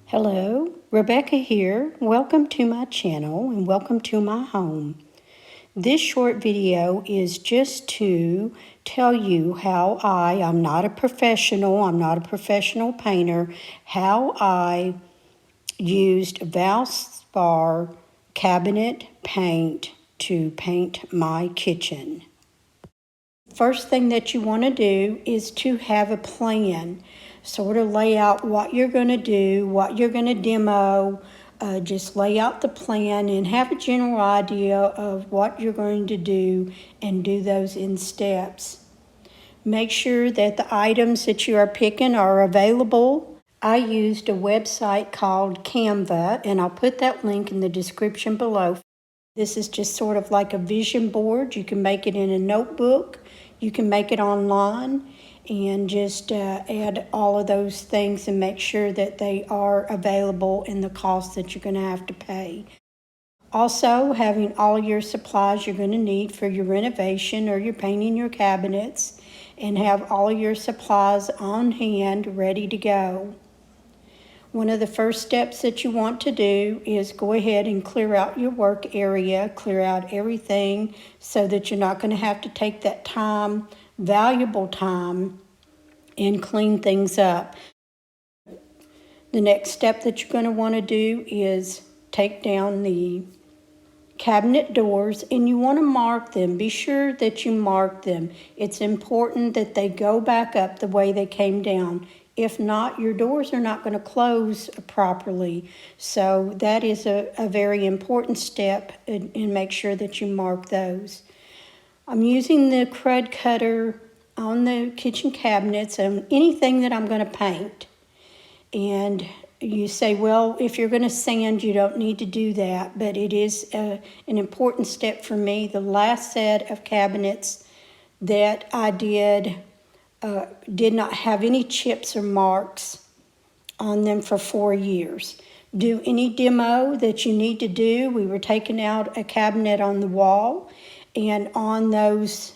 Hello, Rebecca here. Welcome to my channel and welcome to my home. This short video is just to tell you how I'm not a professional painter, how I used Valspar cabinet paint to paint my kitchen. First thing that you want to do is to have a plan. Sort of lay out what you're going to do, what you're going to demo. Just lay out the plan and have a general idea of what you're going to do and do those in steps. Make sure that the items that you are picking are available. I used a website called Canva, and I'll put that link in the description below. This is just sort of like a vision board. You can make it in a notebook. You can make it online and just add all of those things and make sure that they are available in the cost that you're going to have to pay. Also, having all your supplies you're going to need for your renovation or you're painting your cabinets, and have all your supplies on hand ready to go. One of the first steps that you want to do is go ahead and clear out your work area, clear out everything so that you're not going to have to take that time, valuable time, and clean things up. The next step that you're going to want to do is take down the cabinet doors, and you want to mark them. Be sure that you mark them. It's important that they go back up the way they came down. If not, your doors are not going to close properly. So that is a very important step, and make sure that you mark those. I'm using the crud cutter on the kitchen cabinets and anything that I'm going to paint. And you say, well, if you're going to sand, you don't need to do that. But it is an important step for me. The last set of cabinets that I did not have any chips or marks on them for 4 years. Do any demo that you need to do. We were taking out a cabinet on the wall, and on those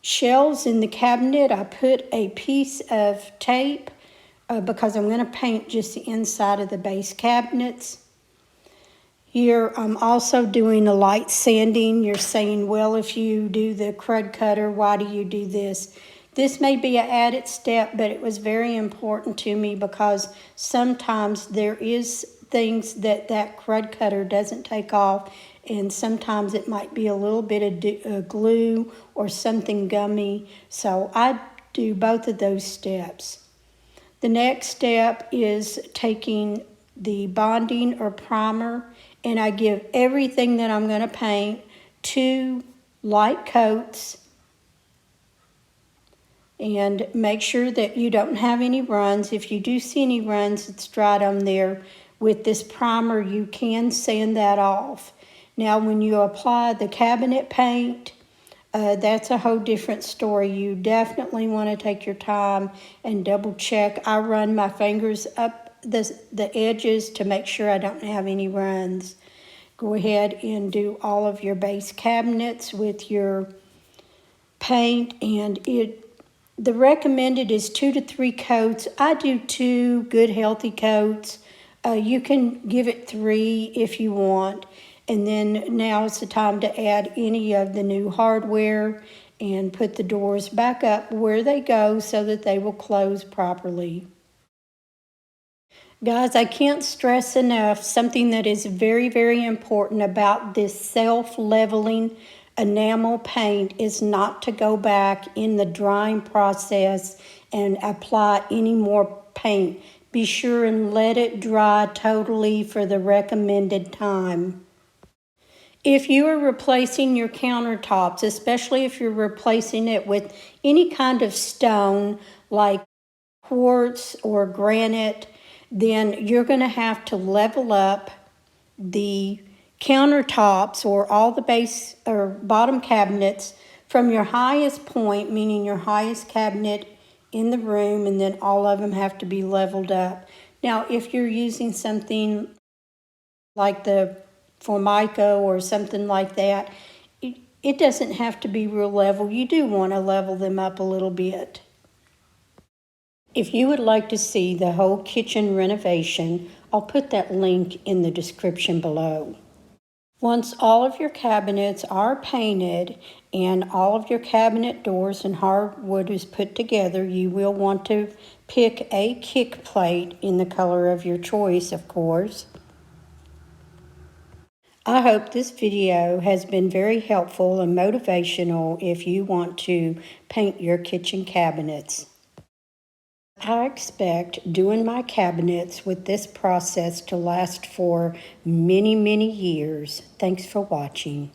shelves in the cabinet, I put a piece of tape because I'm going to paint just the inside of the base cabinets. Here I'm also doing a light sanding. You're saying, well, if you do the crud cutter, why do you do this? This may be an added step, but it was very important to me because sometimes there is things that crud cutter doesn't take off, and sometimes it might be a little bit of glue or something gummy. So I do both of those steps. The next step is taking the bonding or primer, and I give everything that I'm going to paint 2 light coats, and make sure that you don't have any runs. If you do see any runs, it's dried on there. With this primer, you can sand that off. Now, when you apply the cabinet paint, that's a whole different story. You definitely want to take your time and double check. I run my fingers up the edges to make sure I don't have any runs. Go ahead and do all of your base cabinets with your paint, and the recommended is 2 to 3 coats. I do 2 good healthy coats. You can give it 3 if you want. And then now it's the time to add any of the new hardware and put the doors back up where they go so that they will close properly. Guys, I can't stress enough something that is very, very important about this self-leveling enamel paint is not to go back in the drying process and apply any more paint. Be sure and let it dry totally for the recommended time. If you are replacing your countertops, especially if you're replacing it with any kind of stone like quartz or granite, then you're going to have to level up the countertops or all the base or bottom cabinets from your highest point, meaning your highest cabinet in the room, and then all of them have to be leveled up. Now, if you're using something like the Formica or something like that, it doesn't have to be real level. You do want to level them up a little bit. If you would like to see the whole kitchen renovation, I'll put that link in the description below. Once all of your cabinets are painted and all of your cabinet doors and hardwood is put together, you will want to pick a kick plate in the color of your choice, of course. I hope this video has been very helpful and motivational if you want to paint your kitchen cabinets. I expect doing my cabinets with this process to last for many, many years. Thanks for watching.